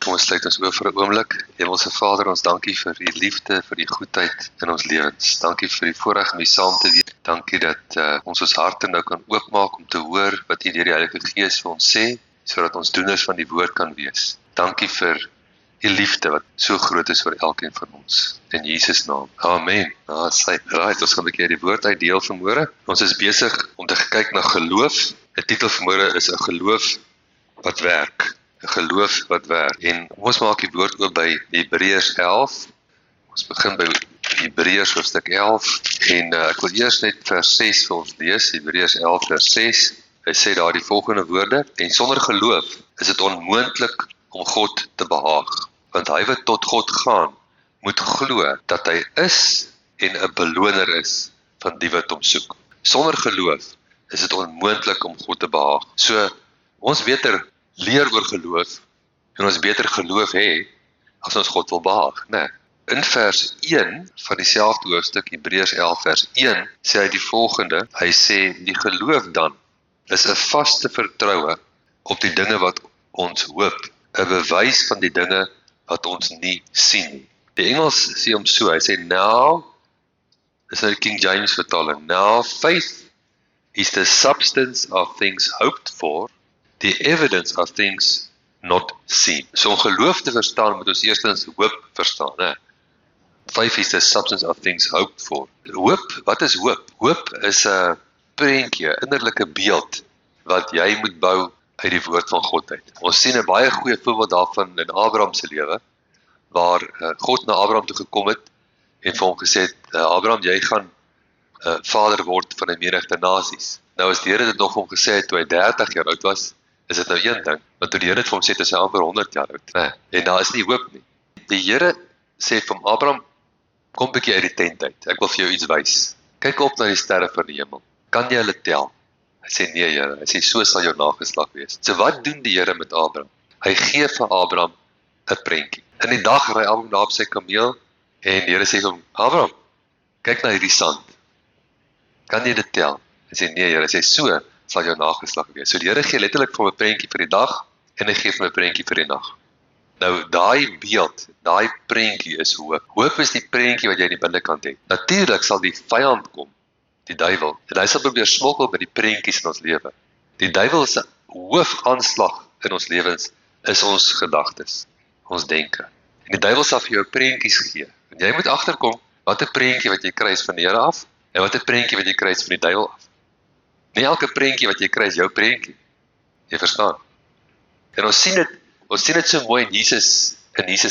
Kom ons sluit ons oë vir 'n oomblik. Hemelse Vader, ons dankie vir u liefde, vir u goedheid in ons lewens. Dankie vir die voorreg om u saam te wees. Dankie dat ons harte nou kan oopmaak om te hoor wat u deur die Heilige Gees vir ons sê, sodat ons doeners van die woord kan wees. Dankie vir u liefde wat so groot is vir elkeen van ons. In Jesus naam. Amen. Right, ons gaan 'n bietjie uit die woord uitdeel vanmôre. Ons is besig om te kyk na geloof. Die titel vanmôre is 'n geloof wat werk. 'n Geloof wat werk. En ons maak die woord oop by Hebreërs 11. Ons begin by Hebreërs hoofstuk 11 en ek wil eers net vers 6 vir ons lees. Hebreërs 11 vers 6. Hy sê daar die volgende woorde: en sonder geloof is dit onmoontlik om God te behaag, want hy wat tot God gaan, moet glo dat hy is en 'n beloner is van die wat hom soek. Sonder geloof is dit onmoontlik om God te behaag. So ons beter leer oor geloof en ons beter geloof hê as ons God wil behaag, né? In vers 1 van dieselfde hoofstuk, Hebreërs 11 vers 1, sê hy die volgende. Hy sê die geloof dan is 'n vaste vertroue op die dinge wat ons hoop, 'n bewys van die dinge wat ons nie sien nie. Die Engels sê hom so, hy sê now, dis nou die King James vertaling, now faith is the substance of things hoped for, the evidence of things not seen. So om geloof te verstaan, moet ons eerstens hoop verstaan, né? Faith is the substance of things hoped for. Hoop, wat is hoop? Hoop is 'n prentjie, 'n innerlike beeld wat jy moet bou uit die woord van God uit. Ons sien 'n baie goeie voorbeeld daarvan in Abraham se lewe, waar God na Abraham toe gekom het en vir hom gesê het, Abraham, jy gaan vader word van 'n menigte nasies. Nou as die Here dit nog vir hom gesê het toe hy 30 jaar oud was, is dit nou een ding, maar toe die Here dit vir hom sê het, is hy amper 100 jaar oud, né? En daar is nie hoop nie. Die Here sê vir hom, Abraham, kom 'n bietjie uit die tent uit, ek wil vir jou iets wys. Kyk op na die sterre van die hemel, kan jy hulle tel? Hy sê nee Here, hy sê so sal jou nageslag wees. So wat doen die Here met Abraham? Hy gee vir Abraham 'n prentjie. In die dag ry Abraham daar op sy kameel en die Here sê vir hom, Abraham, kyk na hierdie sand. Kan jy dit tel? Hy sê nee Here, hy sê so sal jou nageslag wees. So die Here gee letterlik vir hom 'n prentjie vir die dag en hy gee vir hom 'n prentjie vir die nag. Nou daai beeld, daai prentjie is hoop. Hoop is die prentjie wat jy aan die binnekant het. Natuurlik sal die vyand kom, die duiwel, en hy sal probeer smokkel met die prentjies in ons lewe. Die duiwel se hoofaanslag in ons lewens is ons gedagtes, ons denke. En die duiwel sal vir jou prentjies gee. En jy moet agterkom watter prentjie wat jy kry is van die Here af en watter prentjie wat jy kry is van die duiwel af. Nie elke prentjie wat jy kry is jou prentjie. Jy verstaan? En ons sien dit so mooi in Jesus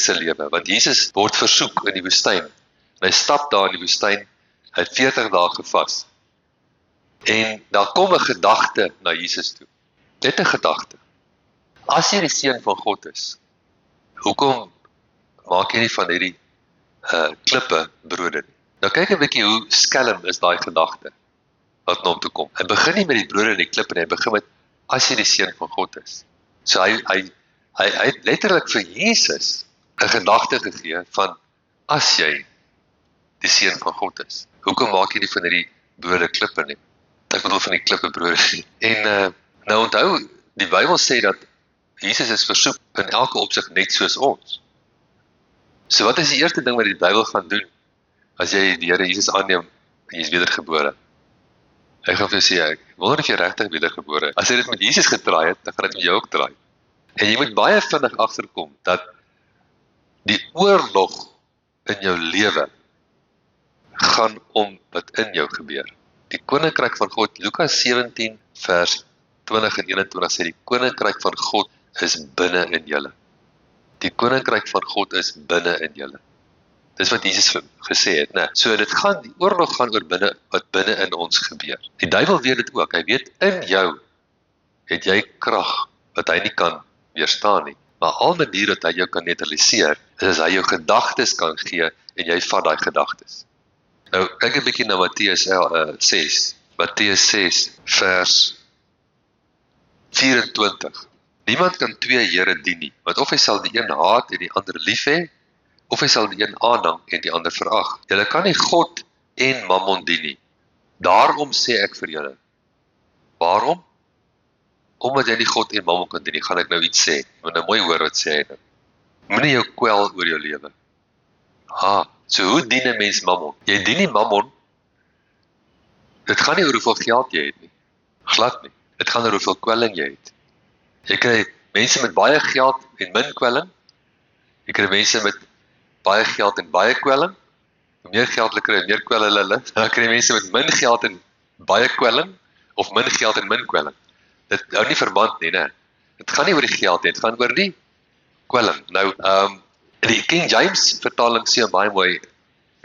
se lewe, want Jesus word versoek in die woestyn. En hy stap daar in die woestyn, hy het 40 dae gevas. En daar kom 'n gedagte na Jesus toe. Net 'n gedagte. As jy die seun van God is, hoekom maak jy nie van hierdie klippe brode nie? Nou kyk 'n bietjie hoe skelm is daai gedagte wat na hom toe kom. Hy begin nie met die brode en die klippe nie, hy begin met as jy die seun van God is. So hy het letterlik vir Jesus 'n gedagte gegee van as jy die seun van God is. Hoekom maak jy nie van hierdie brode klippe nie? Ek bedoel van die klippe brode nie. En nou onthou, die Bybel sê dat Jesus is versoek in elke opsig net soos ons. So wat is die eerste ding wat die duiwel gaan doen as jy die Here Jesus aanneem en jy is wedergebore? Hy gaan vir jou sê, ek wonder of jy regtig wedergebore is. As hy dit met Jesus getraai het, dan gaan dit met jou ook draai. En jy moet baie vinnig agterkom dat die oorlog in jou lewe gaan om wat in jou gebeur. Die koninkryk van God, Lukas 17 vers 20 en 21 sê die koninkryk van God is binne in julle. Die koninkryk van God is binne in julle. Dis wat Jesus gesê het, né? So die oorlog gaan oor wat binne in ons gebeur. Die duiwel weet dit ook. Hy weet in jou het jy krag wat hy nie kan weerstaan nie. Maar al manier dat hy jou kan neutraliseer, is as hy jou gedagtes kan gee en jy vat daai gedagtes. Nou kyk 'n bietjie na Matteus 6. Matteus 6 vers 24. Niemand kan twee here dien nie, want of hy sal die een haat en die ander lief hê, of hy sal die een aanhang en die ander verag. Julle kan nie God en Mammon dien nie. Daarom sê ek vir julle. Waarom? Omdat jy nie God en Mammon kan dien nie, gaan ek nou iets sê. Moet nou mooi hoor wat sê hy nou. Moenie jou kwel oor jou lewe. So hoe dien 'n mens mammon? Jy dien nie mammon. Dit gaan nie oor hoeveel geld jy het nie. Glad nie. Dit gaan oor hoeveel kwelling jy het. Jy kry mense met baie geld en min kwelling. Jy kry mense met baie geld en baie kwelling. Hoe meer geld hulle kry, meer kwel hulle. Dan kry mense met min geld en baie kwelling of min geld en min kwelling. Dit hou nie verband nie, né? Dit gaan nie oor die geld nie, dit gaan oor die kwelling. Nou, die King James vertaling sê baie mooi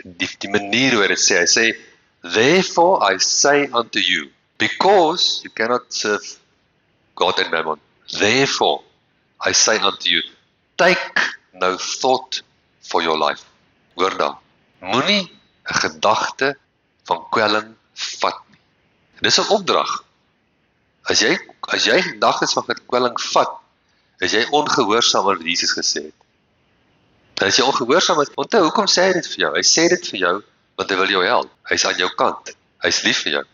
die manier hoe dit sê. Hy sê, therefore I say unto you, because you cannot serve God and mammon. Therefore I say unto you, take no thought for your life. Hoor daar. Moenie 'n gedagte van kwelling vat nie. Dis 'n opdrag. As jy gedagtes van kwelling vat, is jy ongehoorsaam aan wat Jesus gesê het. En as jy ongehoorsaam is, onthou, hoekom sê hy dit vir jou? Hy sê dit vir jou, want hy wil jou help. Hy's aan jou kant. Hy's lief vir jou.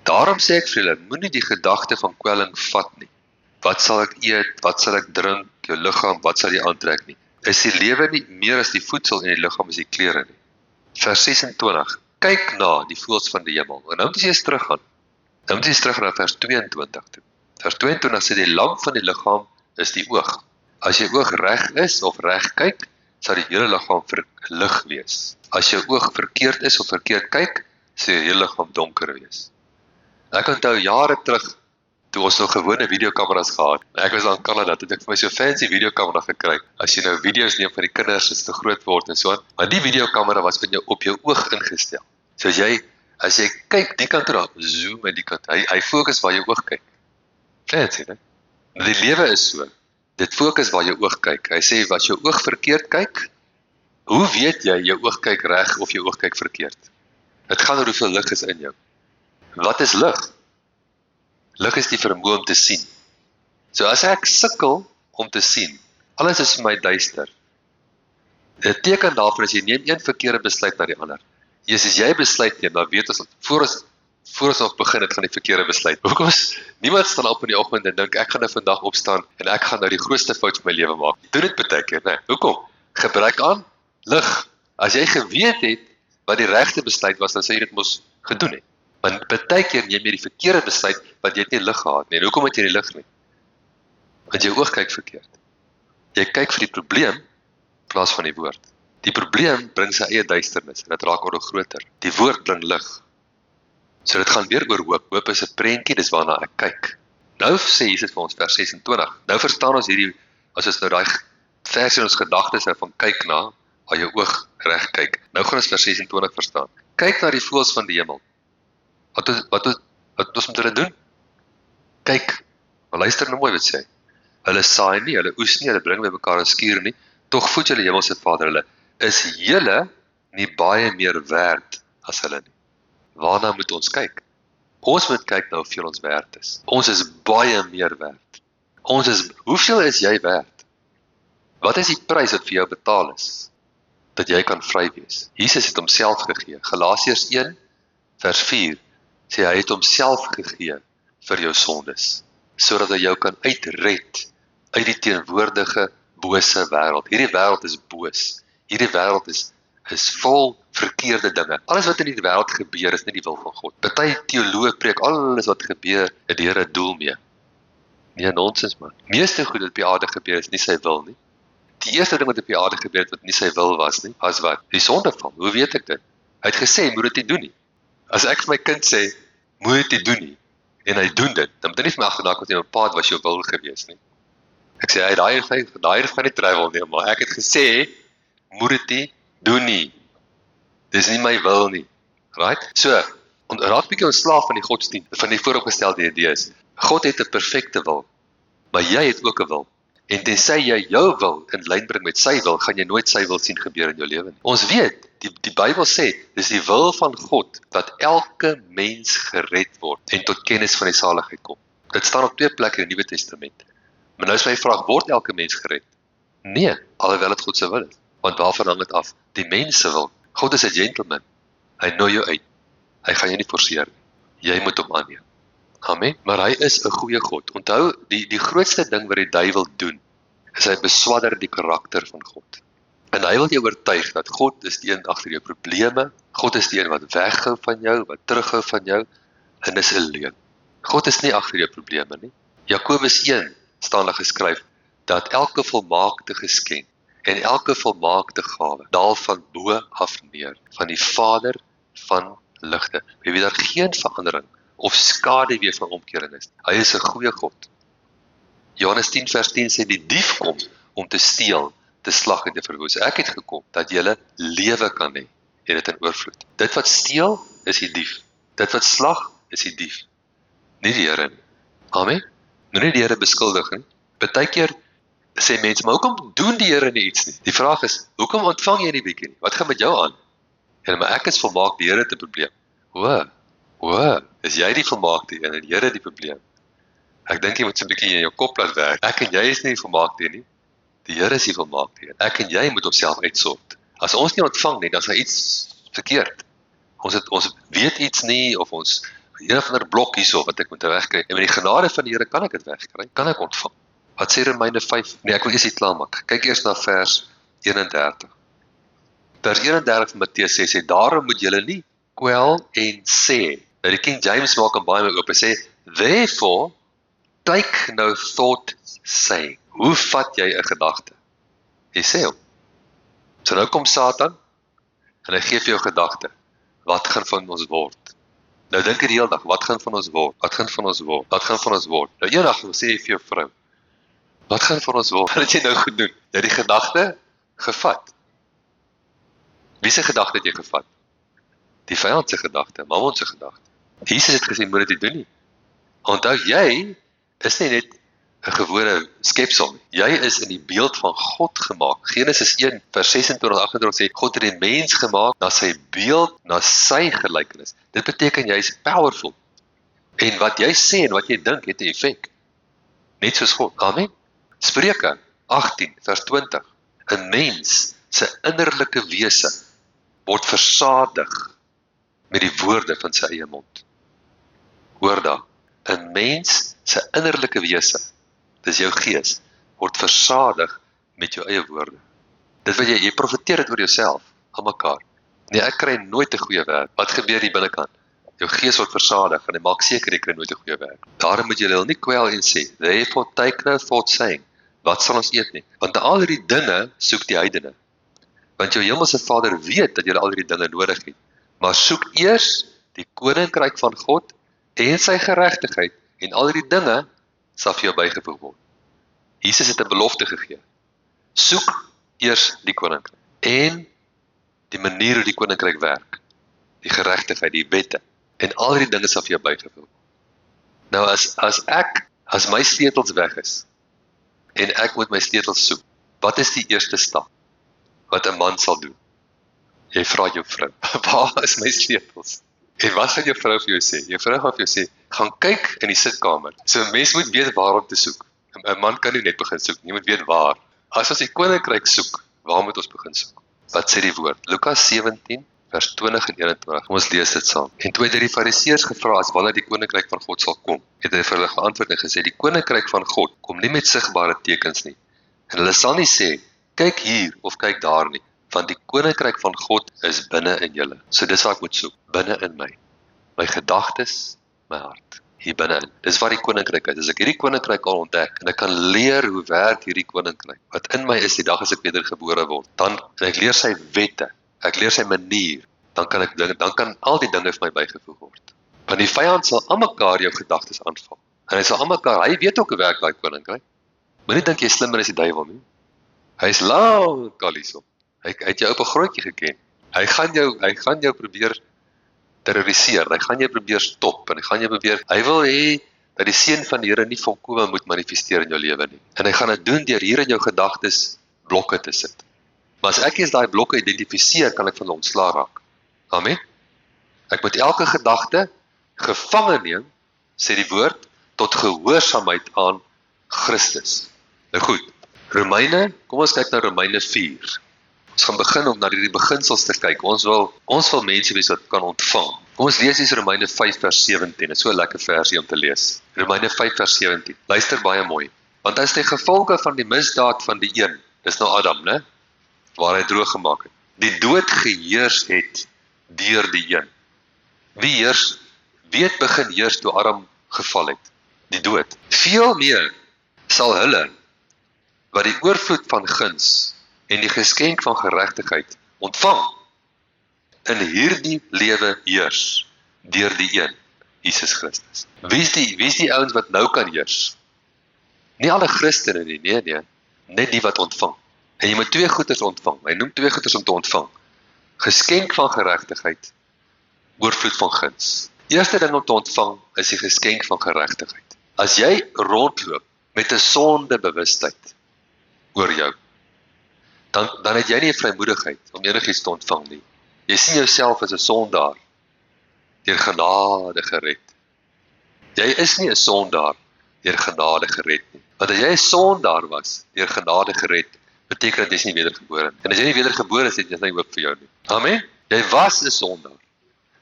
Daarom sê ek vir julle, moenie die gedagte van kwelling vat nie. Wat sal ek eet? Wat sal ek drink? Jou liggaam, wat sal jy aantrek nie? Is die lewe nie meer as die voedsel en die liggaam is die klere nie? Vers 26. Kyk na die voëls van die hemel. En nou moet jy eens teruggaan. Nou moet jy eens terug na vers 22 toe. Vers 22 sê die lamp van die liggaam is die oog. As jou oog reg is of reg kyk, sal die hele liggaam verlig wees. As jou oog verkeerd is of verkeerd kyk, sal jou hele liggaam donker wees. Ek onthou jare terug, toe ons nog gewone videokameras gehad. Ek was in Kanada, toe ek vir my so fancy videokamera gekry. As jy nou video's neem van die kinders, is te groot word en so aan. Maar die videokamera was op jou oog ingestel. So as jy kyk die kant toe, zoom in die kant. Hy fokus waar jou oog kyk. Fancy, né? Die lewe is so. Dit fokus waar jou oog kyk. Hy sê, as jou oog verkeerd kyk, hoe weet jy jou oog kyk reg of jou oog kyk verkeerd? Dit gaan oor hoeveel lig is in jou. Wat is lig? Lig is die vermoë om te sien. So as ek sukkel om te sien, alles is vir my duister. Dit teken daarvan as jy neem een verkeerde besluit na die ander. As jy besluit neem, dan weet ons, voor ons nog begin, het gaan die verkeerde besluit. Hoekom niemand staan op in die oggend en dink, ek gaan nou vandag opstaan en ek gaan nou die grootste fout van my lewe maak. Doen dit baie keer, né? Hoekom? Gebruik aan lig. As jy geweet het wat die regte besluit was, dan sou jy dit mos gedoen het. Want baie keer neem jy die verkeerde besluit, want jy het nie lig gehad nie. En hoekom het jy nie lig nie? Want jou oog kyk verkeerd. Jy kyk vir die probleem in plaas van die woord. Die probleem bring sy eie duisternis en dit raak oor groter. Die woord bring lig. So dit gaan weer oor hoop. Hoop is 'n prentjie, dis waarna ek kyk. Nou sê Jesus vir ons vers 26. Nou verstaan ons hierdie, as ons nou daai vers in ons gedagtes hou van kyk na, waar jou oog reg kyk. Nou gaan ons vers 26 verstaan. Kyk na die voëls van die hemel. Wat ons moet hulle doen? Kyk, maar luister nou mooi wat sê. Hulle saai nie, hulle oes nie, hulle bring by mekaar 'n skuur nie, tog voed julle hemelse Vader hulle. Is julle nie baie meer werd as hulle nie? Waarna moet ons kyk? Ons moet kyk na hoeveel ons werd is. Ons is baie meer werd. Hoeveel is jy werd? Wat is die prys wat vir jou betaal is? Dat jy kan vry wees. Jesus het homself gegee. Galasiërs 1 vers 4 sê hy het homself gegee vir jou sondes, sodat hy jou kan uitred uit die teenwoordige bose wêreld. Hierdie wêreld is boos. Hierdie wêreld is vol verkeerde dinge. Alles wat in die wêreld gebeur is nie die wil van God. Party teoloë preek alles wat gebeur het die Here doel mee. Nee, nonsens man. Meeste goed wat op die aarde gebeur is nie sy wil nie. Die eerste ding wat op die aarde gebeur het wat nie sy wil was nie, was wat? Die sondeval. Hoe weet ek dit? Hy het gesê, moet dit nie doen nie. As ek vir my kind sê, moet dit nie doen nie, en hy doen dit, dan moet hy nie vir my agterna kom en pa, was jou wil gewees nie. Ek sê, daai gaan nie travel nie, maar ek het gesê, moet dit nie doen nie. Dis nie my wil nie. Right? So, raak bietjie ontslaaf van die godsdienst, van die vooropgestelde idees. God het 'n perfekte wil, maar jy het ook 'n wil. En tensy jy jou wil in lyn bring met sy wil, gaan jy nooit sy wil sien gebeur in jou lewe nie. Ons weet, die Bybel sê, dis die wil van God, dat elke mens gered word, en tot kennis van die saligheid kom. Dit staan op 2 plekke in die Nuwe Testament. Maar nou is my vraag, word elke mens gered? Nee, alhoewel het God se wil is. Want waarvan hang dit af? Die mense wil. God is 'n gentleman. Hy nooi jou uit. Hy gaan jou nie forceer nie. Jy moet hom aanneem. Amen. Maar hy is 'n goeie God. Onthou, die grootste ding wat die duiwel doen, is hy beswadder die karakter van God. En hy wil jou oortuig dat God is die een agter jou probleme, God is die een wat weghou van jou, wat terughou van jou, en dis 'n leuen. God is nie agter jou probleme nie. Jakobus 1 staan daar geskryf, dat elke volmaakte geskenk en elke volmaakte gawe daal van bo af neer, van die Vader van ligte, by wie daar geen verandering of skaduwee van omkering is. Hy is 'n goeie God. Johannes 10 vers 10 sê, die dief kom om te steel, te slag en te verwoes. Ek het gekom, dat julle lewe kan hê, en dit in oorvloed. Dit wat steel, is die dief. Dit wat slag, is die dief. Nie die Here nie. Amen? Nou nie die Here beskuldig nie. Partykeer sê mense, maar hoekom doen die Here nie iets nie? Die vraag is, hoekom ontvang jy nie bietjie nie? Wat gaan met jou aan? En maar ek is volmaak, die Here het 'n probleem. Is jy die volmaakte een en die Here die probleem? Ek dink jy moet so 'n bietjie in jou kop laat werk. Ek en jy is nie die volmaakte nie. Die Here is die volmaakte een. Ek en jy moet onsself uitsort. As ons nie ontvang nie, dan is daar iets verkeerd. Ons weet iets nie, of ons een of ander blok hierso wat ek moet wegkry. En met die genade van die Here kan ek dit wegkry. Kan ek ontvang. Wat sê Romeine 5? Nee, ek wil eers dit klaarmaak. Kyk eers na vers 31. Vers 31 van Matteus sê, daarom moet julle nie kwel en sê. Nou die King James maak hom baie mooi oop. Hy sê, therefore, take no thought saying. Hoe vat jy 'n gedagte? Jy sê hom. So nou kom Satan, en hy gee vir jou gedagte. Wat gaan van ons word? Nou dink jy die hele dag, wat gaan van ons word? Wat gaan van ons word? Wat gaan van ons word? Nou eendag sê jy vir jou vrou, wat gaan van ons word? Wat het jy nou gedoen? Jy het die gedagte gevat. Wie se gedagte het jy gevat? Die vyand se gedagte, Mammon se gedagte. Jesus het gesê, moet dit doen nie. Onthou, jy is nie net 'n gewone skepsel nie. Jy is in die beeld van God gemaak. Genesis 1 vers 26-28 sê, God het die mens gemaak na sy beeld, na sy gelykenis. Dit beteken jy is powerful. En wat jy sê en wat jy dink het 'n effek. Net soos God. Amen. Spreuke 18 vers 20. 'n Mens se innerlike wese word versadig met die woorde van sy eie mond. Hoor daar. 'n Mens se innerlike wese, dis jou gees, word versadig met jou eie woorde. Dit wat jy profeteer dit oor jouself, aan mekaar. Nee, ek kry nooit 'n goeie werk. Wat gebeur hier binnekant? Jou gees word versadig, en jy maak seker jy kry nooit 'n goeie werk. Daarom moet jy hulle nie kwel en sê, therefore take no thought saying, wat sal ons eet nie? Want al hierdie dinge soek die heidene. Want jou hemelse Vader weet dat jy al hierdie dinge nodig het. Maar soek eers die koninkryk van God en sy geregtigheid, en al hierdie dinge sal vir jou bygevoeg word. Jesus het 'n belofte gegee. Soek eers die koninkryk en die manier hoe die koninkryk werk, die geregtigheid, die wette, en al hierdie dinge sal vir jou bygevoeg word. Nou as my sleutels weg is en ek moet my sleutels soek, wat is die eerste stap wat 'n man sal doen? Jy vra jou vrou, waar is my sleutels? En wat gaan jou vrou vir jou sê? Jou vrou gaan vir jou sê, gaan kyk in die sitkamer. So 'n mens moet weet waar om te soek. 'n Man kan nie net begin soek, jy moet weet waar. As ons die koninkryk soek, waar moet ons begin soek? Wat sê die woord? Lukas 17 vers 20 en 21. Kom ons lees dit saam. En toe het die Fariseërs gevra as wanneer die koninkryk van God sal kom, het hy vir hulle geantwoord en gesê, die koninkryk van God kom nie met sigbare tekens nie. En hulle sal nie sê, kyk hier of kyk daar nie, want die koninkryk van God is binne in julle. So dis wat ek moet soek, binne in my. My gedagtes, my hart, hier binne-in. Dis wat die koninkryk is. As ek hierdie koninkryk al ontdek, en ek kan leer hoe werk hierdie koninkryk, wat in my is die dag as ek wedergebore word, dan ek leer sy wette, ek leer sy manier, dan kan al die dinge vir my bygevoeg word. Want die vyand sal aan mekaar jou gedagtes aanval. En hy sal aan mekaar, hy weet ook hoe werk daai koninkryk. Moenie dink jy is slimmer as die duiwel nie. Hy is lank al hierso. Hy het jou op 'n grondjie geken. Hy gaan jou probeer terroriseer, hy gaan jou probeer stop, en hy wil hê dat die seën van die Here nie volkome moet manifesteer in jou lewe nie. En hy gaan dit doen deur hier in jou gedagtes blokke te sit. Maar as ek eens daai blokke identifiseer, kan ek van hulle ontslae raak. Amen. Ek moet elke gedagte gevange neem, sê die woord, tot gehoorsaamheid aan Christus. Nou goed, kom ons kyk na Romeine 4. Ons gaan begin om na die beginsels te kyk. Ons wil mense wees wat kan ontvang. Kom ons lees eens Romeine 5 vers 17. Dit is so 'n lekker versie om te lees. Romeine 5 vers 17. Luister baie mooi. Want as die gevolge van die misdaad van die een, dis nou Adam, né? Waar hy droog gemaak het, die dood geheers het deur die een. Wie het begin heers toe Adam geval het? Die dood. Veel meer sal hulle wat die oorvloed van guns en die geskenk van geregtigheid ontvang in hierdie lewe heers deur die een, Jesus Christus. Wie is die ouens wat nou kan heers? Nie alle Christene nie, nee, net die wat ontvang. En jy moet twee goeders ontvang. Hy noem twee goeders om te ontvang. Geskenk van geregtigheid, oorvloed van guns. Eerste ding om te ontvang is die geskenk van geregtigheid. As jy rondloop met 'n sondebewustheid oor jou, dan het jy nie 'n vrymoedigheid om enigiets te ontvang nie. Jy sien jouself as 'n sondaar, deur genade gered. Jy is nie 'n sondaar deur genade gered nie. Want as jy 'n sondaar was, deur genade gered, beteken dit jy is nie wedergebore. En as jy nie wedergebore is, het jy nie hoop vir jou nie. Amen. Jy was 'n sondaar.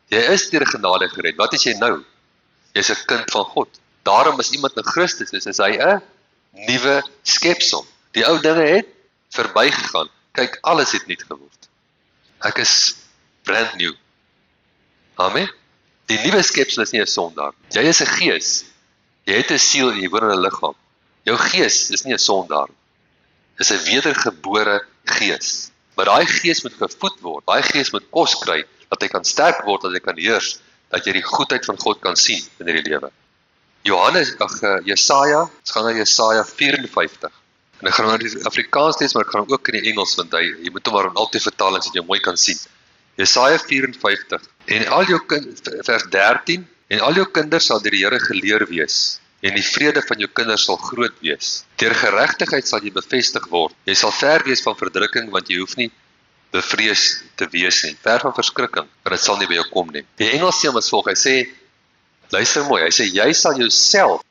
Jy is deur genade gered. Wat is jy nou? Jy's 'n kind van God. Daarom as iemand in Christus is hy 'n nuwe skepsel. Die ou dinge het verbygegaan. Kyk, alles het nuut geword. Ek is brand new. Amen. Die nuwe skepsel is nie 'n sondaar. Jy is 'n gees. Jy het 'n siel en jy woon in 'n liggaam. Jou gees is nie 'n sondaar. Is 'n wedergebore gees. Maar daai gees moet gevoed word. Daai gees moet kos kry dat hy kan sterk word, dat hy kan heers, dat jy die goedheid van God kan sien in hierdie lewe. Jesaja, ons gaan na Jesaja 54. En ek gaan nou die Afrikaans lees, maar ek gaan hom ook in die Engels, want jy moet hom maar in altyd vertaling sodat jy mooi kan sien. Jesaja 54. En al jou vers 13, en al jou kinders sal deur die Here geleer wees, en die vrede van jou kinders sal groot wees. Deur geregtigheid sal jy bevestig word. Jy sal ver wees van verdrukking, want jy hoef nie bevrees te wees nie. Ver van verskrikking, want dit sal nie by jou kom nie. Die Engels sê hom as volg, hy sê, luister mooi, hy sê, jy sal jouself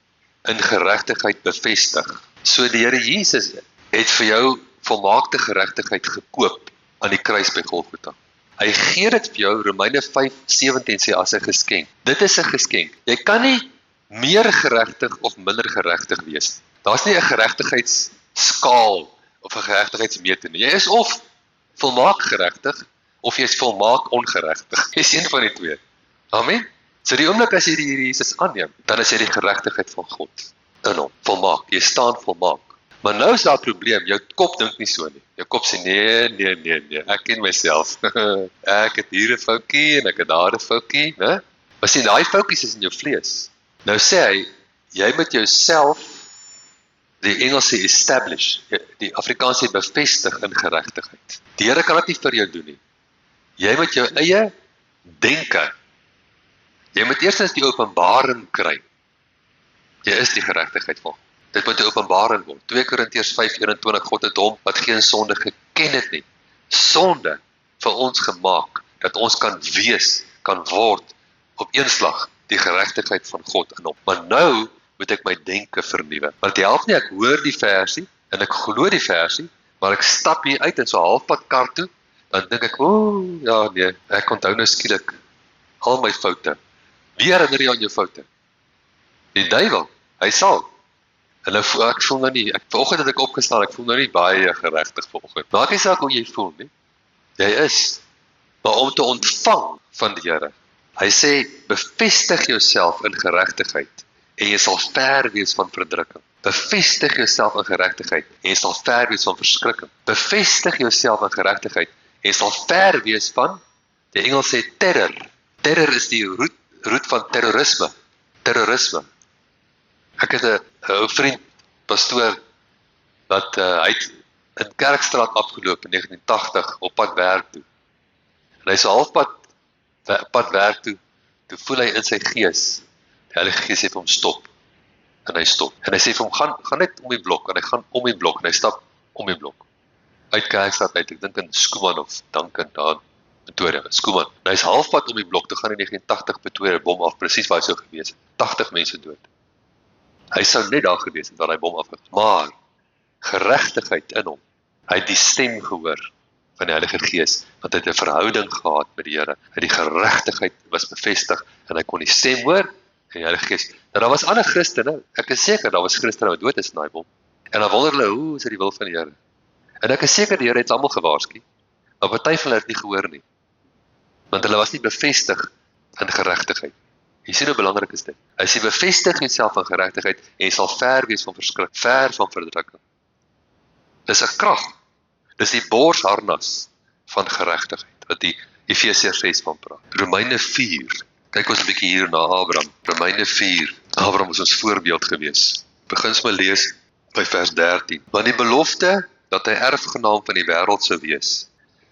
in geregtigheid bevestig. So die Here Jesus het vir jou volmaakte geregtigheid gekoop aan die kruis by Golgotha. Hy gee dit vir jou, Romeine 5:17 sê, as 'n geskenk. Dit is 'n geskenk. Jy kan nie meer geregtig of minder geregtig wees. Daar's nie 'n geregtigheidsskaal of 'n geregtigheidsmeter nie. Jy is of volmaak geregtig, of jy is volmaak ongeregtig. Jy is een van die twee. Amen. So die oomblik as jy die Here Jesus aanneem, dan is jy die geregtigheid van God in hom. Volmaak. Jy staan volmaak. Maar nou is daar 'n probleem. Jou kop dink nie so nie. Jou kop sê nee. Ek ken myself. Ek het hier 'n foutjie en ek het daar 'n foutjie, né? Maar sien, daai foutjies is in jou vlees. Nou sê hy, jy moet jouself, die Engels sê establish, die Afrikaans sê bevestig in geregtigheid. Die Here kan dit nie vir jou doen nie. Jy moet jou eie denke. Jy moet eerstens die openbaring kry. Jy is die geregtigheid van God. Dit moet 'n openbaring word. 2 Korintiërs 5:21, God het hom wat geen sonde geken het nie, sonde vir ons gemaak, dat ons kan wees, kan word, op een slag, die geregtigheid van God in hom. Maar nou moet ek my denke vernuwe. Want dit help nie, ek hoor die versie, en ek glo die versie, maar ek stap hier uit en so halfpad kar toe, dan dink ek, ja nee, ek onthou nou skielik al my foute. Wie herinner jy aan jou foute? Die duiwel, hy sal. En nou, ek voel nou nie, vanoggend het ek opgestaan, ek voel nou nie baie geregtig vanoggend. Maak nie saak hoe jy voel nie. Jy is. Maar om te ontvang van die Here. Hy sê, bevestig jouself in geregtigheid en jy sal ver wees van verdrukking. Bevestig jouself in geregtigheid en jy sal ver wees van verskrikking. Bevestig jouself in geregtigheid en jy sal ver wees van, die Engels sê terror. Terror is die root van terrorisme. Terrorisme. Ek het 'n ou vriend, pastoor, dat hy het in Kerkstraat afgeloop in 1980 op pad werk toe. En hy so halfpad pad werk toe voel hy in sy gees, die Heilige Gees sê vir hom stop, en hy stop. En hy sê vir hom, gaan net om die blok, en hy gaan om die blok, en hy stap om die blok. Uit Kerkstraat uit, ek dink in Schoeman of Duncan, daar in Pretoria, Schoeman. En hy is halfpad om die blok, toe gaan in 1980 Pretoria bom af, presies waar hy sou gewees het, 80 mense dood. Hy sou net daar gewees het waar hy bom afgegaan. Maar geregtigheid in hom. Hy het die stem gehoor van die Heilige Gees, want hy het 'n verhouding gehad met die Here. Hy het die geregtigheid was bevestig en hy kon die stem hoor en die Heilige Gees. Nou daar was ander Christene, ek is seker daar was Christene wat dood is in daai bom. En dan wonder hulle, hoe is dit die wil van die Here? En ek is seker die Here het almal gewaarsku, maar party van hulle het nie gehoor nie, want hulle was nie bevestig in geregtigheid. Jy sien hoe belangrik is dit. As jy bevestig jouself in geregtigheid, en jy sal ver wees van verskrik, ver van verdrukking. Dis 'n krag. Dis die borsharnas van geregtigheid, wat die Efesiërs 6 van praat. Romeine 4, kyk ons 'n bietjie hier na Abraham. Romeine 4, Abraham is ons voorbeeld gewees. Begins maar lees by vers 13. Want die belofte dat hy erfgenaam van die wêreld sou wees,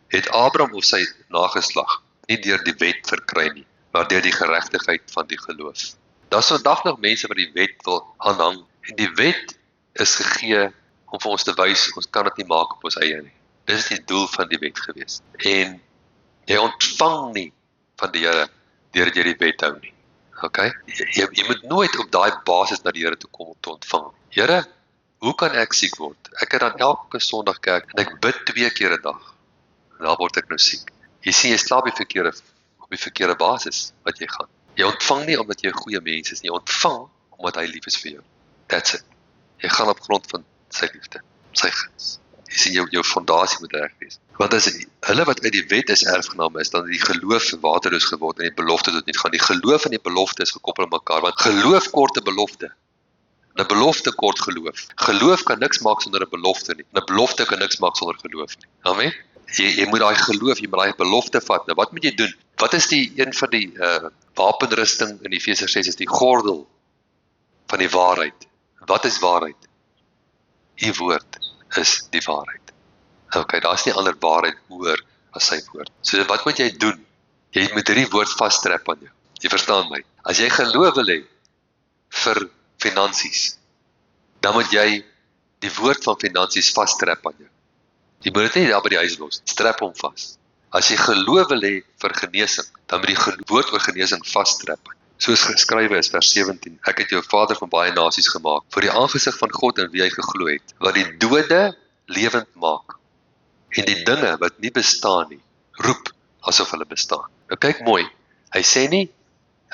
het Abraham of sy nageslag nie deur die wet verkry nie, maar deur die geregtigheid van die geloof. Daar's vandag nog mense wat die wet wil aanhang, en die wet is gegee om vir ons te wys, ons kan dit nie maak op ons eie nie. Dit is die doel van die wet gewees. En jy ontvang nie van die Here deurdat jy die wet hou nie. Okay? Jy moet nooit op daai basis na die Here toe kom om te ontvang. Here, hoe kan ek siek word? Ek het dan elke Sondag kerk en ek bid 2 keer 'n dag. En dan word ek nou siek. Jy sien, jy slaap op die verkeerde basis wat jy gaan. Jy ontvang nie omdat jy 'n goeie mens is nie, jy ontvang omdat hy lief is vir jou. That's it. Jy gaan op grond van sy liefde, sy guns. Jy sien, jou fondasie moet reg wees. Want as hulle wat uit die wet is erfgename is, dan die geloof waterloos geword en die belofte tot niet gaan. Die geloof en die belofte is gekoppel aan mekaar, want geloof kort 'n belofte. 'n belofte kort geloof. Geloof kan niks maak sonder 'n belofte nie. 'n belofte kan niks maak sonder geloof nie. Amen. Jy moet daai geloof, jy moet daai belofte vat. Nou wat moet jy doen? Wat is een van die wapenrusting in Efesiërs 6 is die gordel van die waarheid. Wat is waarheid? Die woord is die waarheid. Okay, daar is nie ander waarheid oor as sy woord. So wat moet jy doen? Jy moet hierdie woord vasstrap aan jou. Jy verstaan my. As jy geloof wil hê vir finansies, dan moet jy die woord van finansies vasstrap aan jou. Jy moet dit nie daar by die huis los, strap hom vas. As jy geloof wil hê vir genesing, dan moet die woord oor genesing vasstrap. Soos geskrywe is vers 17, ek het jou vader van baie nasies gemaak, voor die aangesig van God in wie hy geglo het, wat die dode lewend maak, en die dinge wat nie bestaan nie, roep asof hulle bestaan. Nou kyk mooi, hy sê nie,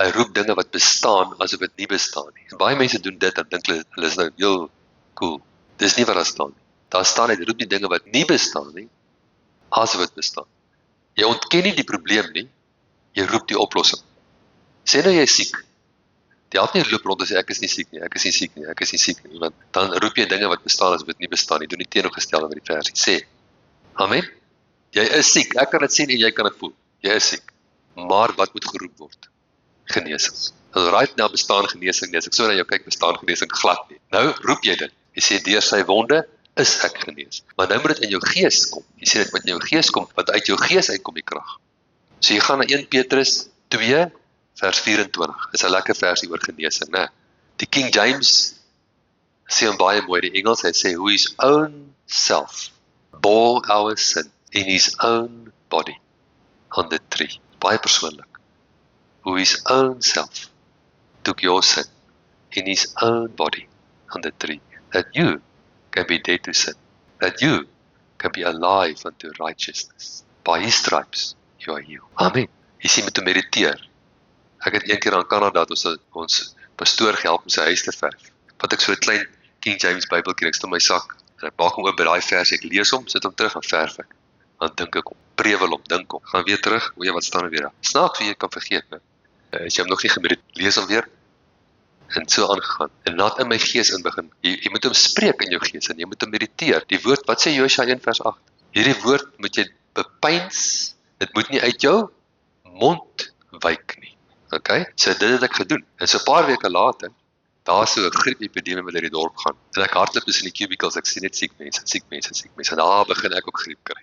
hy roep dinge wat bestaan asof dit nie bestaan nie. En baie mense doen dit en dink hulle is nou heel cool. Dis nie wat daar staan nie. Daar staan hy roep die dinge wat nie bestaan nie, asof dit bestaan. Jy ontken nie die probleem nie, jy roep die oplossing. Sê nou jy is siek. Die help nie loop rond en sê ek is nie siek nie, ek is nie siek nie, ek is nie siek nie. Want dan roep jy dinge wat bestaan asof dit nie bestaan nie. Doen die teenoorgestelde wat die versie sê. Amen. Jy is siek, ek kan dit sien en jy kan dit voel. Jy is siek. Maar wat moet geroep word? Genesing. Right now bestaan genesing, as ek so na jou kyk, bestaan genesing glad nie. Nou roep jy dit. Jy sê deur sy wonde is ek genees. Maar nou moet dit in jou gees kom. Jy sê dit moet in jou gees kom, want uit jou gees uitkom die krag. So jy gaan na 1 Petrus 2 vers 24. Is 'n lekker versie oor genesing, né? Die King James sê hom baie mooi, die Engels, hy sê who his own self bore our sin in his own body on the tree. Baie persoonlik. Who his own self took your sin in his own body on the tree, that you can be dead to sin, that you can be alive unto righteousness. By his stripes you are healed. Amen. Jy sien met te mediteer. Ek het een keer aan Kanada ons pastoor gehelp om sy huis te verf. Wat ek so 'n klein King James Bybeltjie, ek stel my sak en ek maak hom oop by daai vers, ek lees hom, sit hom terug en verf ek. Dan dink ek hom, prewel hom, dink hom, gaan weer terug, o ja, wat staan er weer daar? Snaaks wie jy kan vergeet, né? As jy hom nog nie gemediteer, lees hom weer en so aangegaan. En laat in my gees in begin. Jy moet hom spreek in jou gees en jy moet hom mediteer. Die woord, wat sê Josua 1 vers 8? Hierdie woord moet jy bepeins, dit moet nie uit jou mond wyk nie. Okay? So dit het ek gedoen. En so 'n paar weke later, daar so 'n griepepidemie met die dorp gaan. En ek hardloop tussen die cubicles, ek sien net siek mense. En daar begin ek ook griep kry.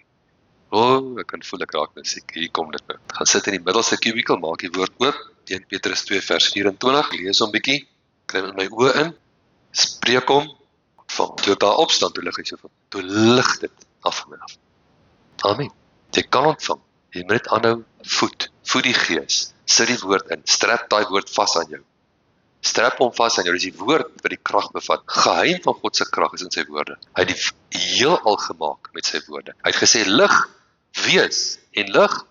Ek kan voel ek raak nou siek. Hier kom dit nou. Gaan sit in die middelste cubicle, maak die woord oop. 1 Petrus 2 vers 24. Lees hom bietjie. Kry met my oë in. Spreek hom. Ontvang. Toe ek daar opstaan, toe lig hy so van. Toe lig dit af van my af. Amen. Jy kan ontvang. Jy moet net aanhou voed. Voed die gees. Sit die woord in. Strap daai woord vas aan jou. Strap hom vas aan jou. Dis die woord wat die krag bevat. Geheim van God se krag is in sy woorde. Hy het die heelal gemaak met sy woorde. Hy het gesê lig wees en lig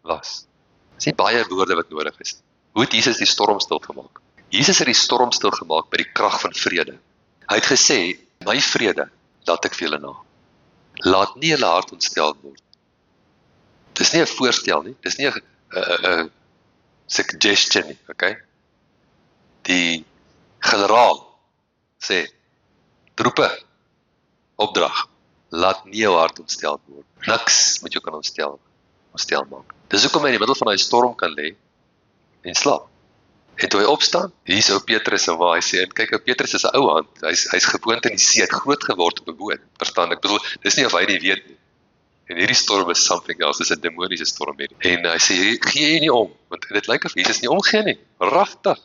was. Dis nie baie woorde wat nodig is. Hoe het Jesus die storm stil gemaak? Jesus het die storm stil gemaak by die krag van vrede. Hy het gesê My vrede laat ek vir julle na. Laat nie julle hart ontstel word. Dis nie 'n voorstel nie, dis nie 'n suggestion nie, okay? Die generaal sê, roepe, opdrag, laat nie jou hart ontstel word. Niks moet jou kan ontstel maak. Dis hoekom hy in die middel van hy storm kan lê en slaap. En toe hy opstaan, hier is ou Petrus en waar hy sê, en kyk, ou Petrus is 'n ou hand, hy's gewoond in die see, hy het groot geword op 'n boot, verstaan, ek bedoel, dis nie of hy nie weet nie. En hierdie storm is something else, dis 'n demoniese storm hierdie. En hy sê, gee jy nie om, want dit lyk of Jesus nie omgee nie, ragtig.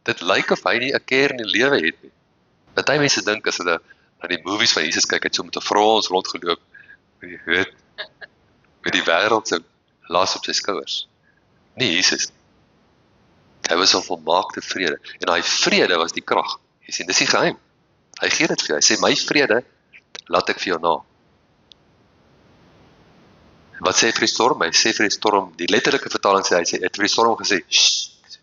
Dit lyk of hy nie 'n care in die lewe het nie. Party mense dink as hulle na die movies van Jesus kyk, het so met 'n frons rondgeloop, jy weet, met die wêreld se las op sy skouers. Nie Jesus nie. Hy was 'n volmaakte vrede. En daai vrede was die krag. Jy sien, dis die geheim. Hy gee dit vir jou. Hy sê, my vrede laat ek vir jou na. Wat sê vir die storm? Hy sê vir die storm, die letterlike vertaling sê, hy sê, het vir die storm gesê, sst.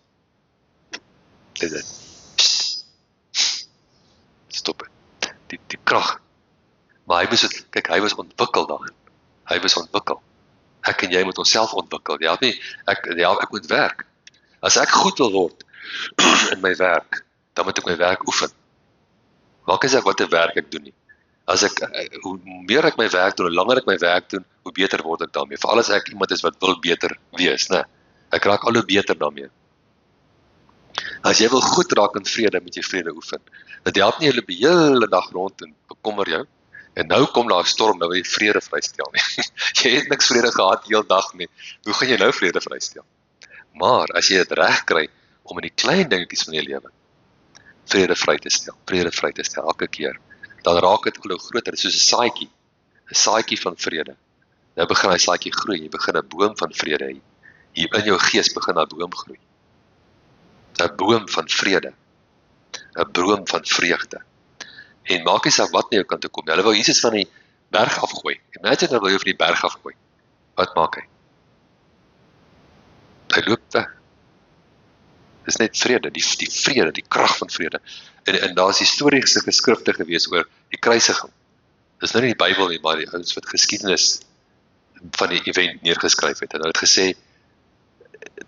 Dis dit. Sst. Stop het. Die krag. Maar hy was ontwikkel daarin. Hy was ontwikkel. Ek en jy moet onsself ontwikkel. Ek moet werk. As ek goed wil word in my werk, dan moet ek my werk oefen. Maak nie saak wat 'n werk ek doen nie. Hoe meer ek my werk doen, hoe langer ek my werk doen, hoe beter word ek daarmee. Veral as ek iemand is wat wil beter wees, né? Ek raak al hoe beter daarmee. As jy wil goed raak in vrede, moet jy vrede oefen. Dit help nie jy loop die hele dag rond en bekommer jou. En nou kom daar 'n storm, nou wil jy vrede vrystel nie. Jy het niks vrede gehad die hele dag nie. Hoe gaan jy nou vrede vrystel? Maar as jy dit reg kry om in die klein dingetjies van jou lewe vrede vry te stel elke keer, dan raak dit al hoe groter, dit is soos 'n saadjie van vrede. Nou begin hy saadjie groei, jy begin 'n boom van vrede hê. Hier in jou gees begin 'n boom groei. 'n Boom van vrede, 'n boom van vreugde. En maak nie saak wat na jou kant toe kom. Hulle wou Jesus van die berg afgooi. Imagine hulle wil jou van die berg afgooi. Wat maak hy? Hy loop weg. Dis net vrede, die vrede, die krag van vrede. En daar is historiese geskrifte gewees oor die kruisiging. Dis nou nie die Bybel nie, maar die ouens wat geskiedenis van die event neergeskryf het. En hulle het gesê,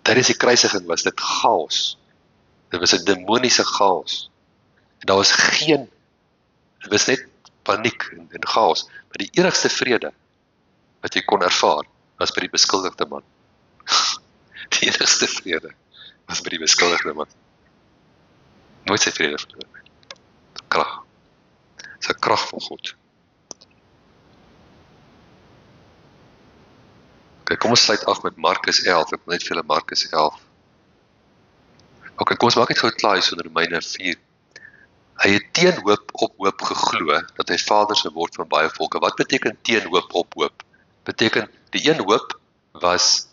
tydens die kruisiging was dit chaos. Dit was 'n demoniese chaos. En daar was dit was net paniek en chaos. Maar die enigste vrede wat jy kon ervaar, was by die beskuldigde man. Die enigste vrede was by die beskuldigde man. Nooit sy vrede verloor. Krag. Dis 'n krag van God. Okay, kom ons sluit af met Markus 11. Ek wil net vir julle Markus 11. Okay, kom ons maak net gou klaar hier so in Romeine 4. Hy het teen hoop op hoop geglo dat hy vader sou word van baie volke. Wat beteken teen hoop op hoop? Beteken die een hoop was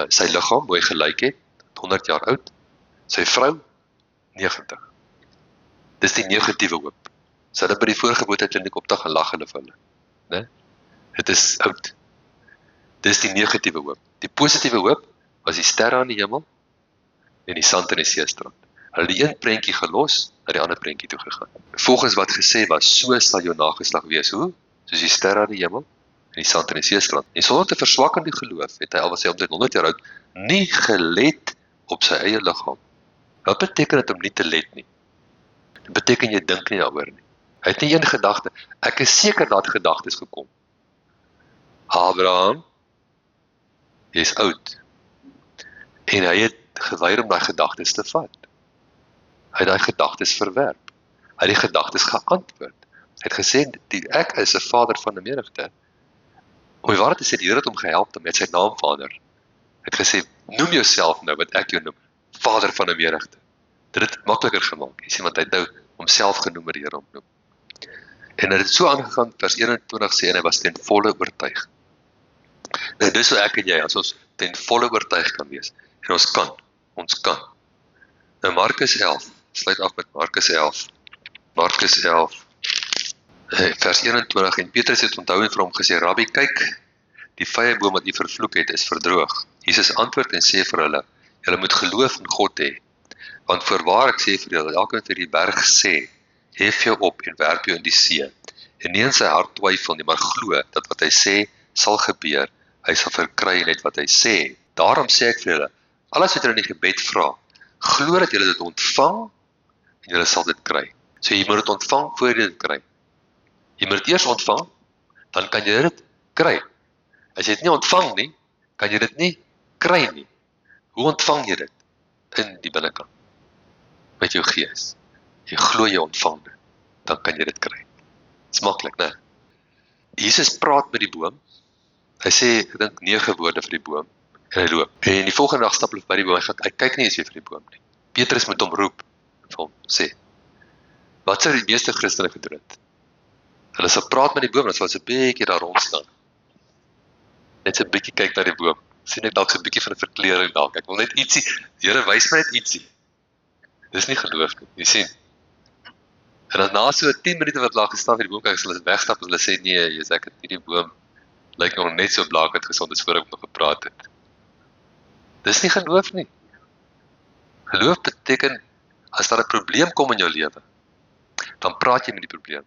sy liggaam, hoe hy gelyk het, 100 jaar oud, sy vrou 90. Dis die negatiewe hoop. Sy het by die voorgeboortekliniek opdag en lag hulle vir hulle, né? Dit is oud. Dis die negatiewe hoop. Die positiewe hoop was die sterre aan die hemel en die sand in die seestrand. Hulle die een prentjie gelos, na die ander prentjie toe gegaan. Volgens wat gesê was, so sal jou nageslag wees. Hoe? Soos die sterre aan die hemel en die sand in die seestrand. En sonder te verswak in die geloof, het hy al was hy omtrent 100 jaar oud, nie gelet op sy eie liggaam. Wat beteken dit om nie te let nie? Dit beteken jy dink nie daaroor nie. Hy het nie een gedagte. Ek is seker dat gedagtes gekom. Abraham, hy is oud. En hy het geweier om daai gedagtes te vat. Hy het daai gedagtes verwerp. Hy het die gedagtes geantwoord. Hy het gesê, ek is 'n vader van 'n menigte. Om die waarheid te sê, die Here het hom gehelp met sy naam vader. Hy het gesê, noem jouself nou wat ek jou noem, vader van 'n menigte. Dit het makliker gemaak. Jy sien, want hy het nou homself genoem wat die Here hom noem. En hy het so aangegaan, vers 21 sê, en hy was ten volle oortuig. Nou, dis hoe ek en jy, as ons ten volle oortuig kan wees. En ons kan. Nou, Markus 11, sluit af met Markus 11. Markus 11, vers 21, en Petrus het onthou en vir hom gesê, Rabbi, kyk, die vyeboom wat u vervloek het, is verdroog. Jesus antwoord en sê vir hulle, julle moet geloof in God hê. Want voorwaar ek sê vir julle, elkeen wat vir die berg sê, hef jou op en werp jou in die see. En nie in sy hart twyfel nie, maar glo dat wat hy sê sal gebeur. Hy sal verkry net wat hy sê. Daarom sê ek vir julle, alles wat julle in die gebed vra, glo dat julle dit ontvang en julle sal dit kry. So jy moet dit ontvang voor jy dit kry. Jy moet dit eers ontvang, dan kan jy dit kry. As jy dit nie ontvang nie, kan jy dit nie kry nie. Hoe ontvang jy dit? In die binnekant. Met jou gees. Jy glo jy ontvang dit, dan kan jy dit kry. Dit is maklik, né? Jesus praat met die boom. Hy sê, ek dink 9 woorde vir die boom, en hy loop. En die volgende dag stap hy by die boom, hy kyk nie eens weer vir die boom nie. Petrus moet hom roep, en vir hom sê, wat sou die meeste Christene gedoen het? Hulle sal praat met die boom, dan sal hy so 'n bietjie daar rond staan. Net so 'n bietjie kyk na die boom. Sien ek dalk so 'n bietjie van 'n verkleuring dalk. Ek wil net ietsie, die Here wys my net ietsie. Dis nie geloof nie, jy sien. En dan na so 10 minute wat laag gestaan vir die boom, kyk as hulle wegstap, as hulle sê nee, ek het nie die boom lyk nog net so blakend gesond as voor ek nog gepraat het. Dis nie geloof nie. Geloof beteken, as daar 'n probleem kom in jou lewe, dan praat jy met die probleem,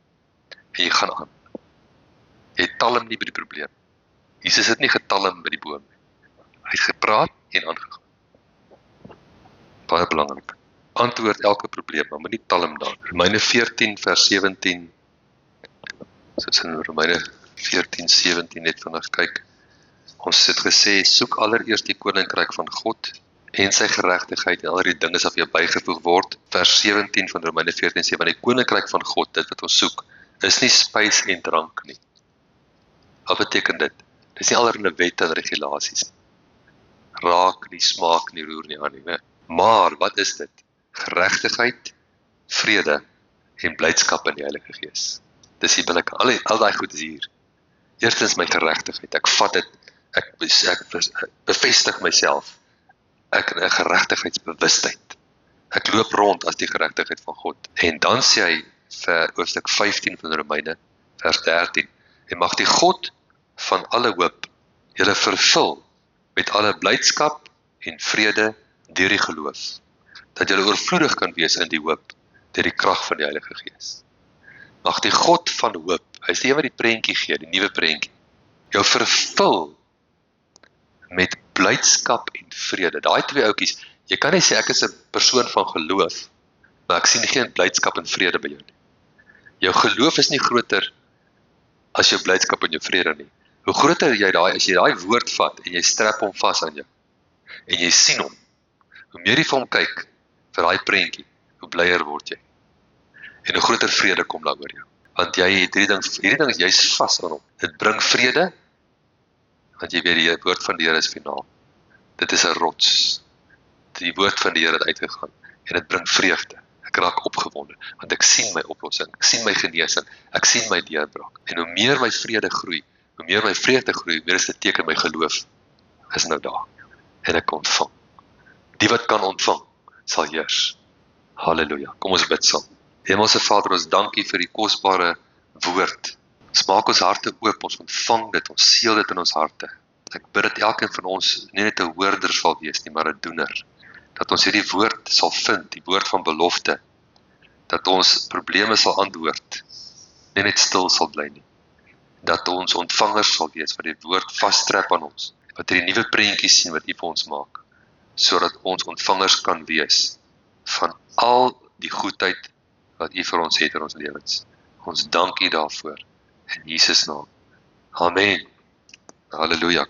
en jy gaan aan. Jy talm nie by die probleem. Jesus het nie getalm by die boom nie. Hy het gepraat en aangegaan. Baie belangrik. Antwoord elke probleem, maar moet nie talm daar. Romeine 14 vers 17, soos in Romeine 14, 17 net vanaf kyk. Ons het gesê, soek allereers die koninkryk van God en sy geregtigheid en al die dinge sal vir jou bygevoeg word. Vers 17 van Romeine 14 sê, want die koninkryk van God, dit wat ons soek, is nie spys en drank nie. Wat beteken dit? Dit is nie allerlei wette en regulasies. Raak nie, smaak nie, roer nie aan nie, né? Maar, wat is dit? Geregtigheid, vrede en blydskap in die Heilige Gees. Dis die binnekant. Al daai goed is hier. Eerstens my geregtigheid. Ek vat dit, ek bevestig myself. Ek in 'n geregtigheidsbewustheid. Ek loop rond as die geregtigheid van God. En dan sê hy vir hoofstuk 15 van Romeine, vers 13, en mag die God van alle hoop julle vervul met alle blydskap en vrede deur die geloof, dat julle oorvloedig kan wees in die hoop deur die krag van die Heilige Gees. Mag die God van hoop, hy is die een wat die prentjie gee, die nuwe prentjie, jou vervul met blydskap en vrede. Daai twee ouetjies, jy kan nie sê ek is 'n persoon van geloof, maar ek sien geen blydskap en vrede by jou nie. Jou geloof is nie groter as jou blydskap en jou vrede nie. Hoe groter jy as jy daai woord vat en jy strap hom vas aan jou en jy sien hom, hoe meer jy vir hom kyk vir daai prentjie, hoe blyer word jy. En hoe groter vrede kom daar oor jou. Want jy het hierdie ding is jy's vas aan hom. Dit bring vrede, want jy weet die woord van die Here is finaal. Dit is 'n rots. Die woord van die Here het uitgegaan en dit bring vreugde. Ek raak opgewonde, want ek sien my oplossing, ek sien my genesing, ek sien my deurbraak. En hoe meer my vrede groei, hoe meer my vreugde groei, hoe meer is dit teken my geloof is nou daar. En ek ontvang. Die wat kan ontvang, sal heers. Halleluja. Kom ons bid saam. Hemelse Vader, ons dankie vir die kosbare woord. Ons maak ons harte oop, ons ontvang dit, ons seël dit in ons harte. Ek bid dat elkeen van ons nie net 'n hoorder sal wees nie, maar 'n doener. Dat ons hierdie woord sal vind, die woord van belofte. Dat ons probleme sal antwoord, nie net stil sal bly nie. Dat ons ontvangers sal wees, wat die woord vasttrap aan ons. Wat hierdie nuwe prentjies sien wat U vir ons maak. Sodat ons ontvangers kan wees van al die goedheid wat U vir ons het in ons lewens. Ons dank U daarvoor. In Jesus naam. Amen. Halleluja.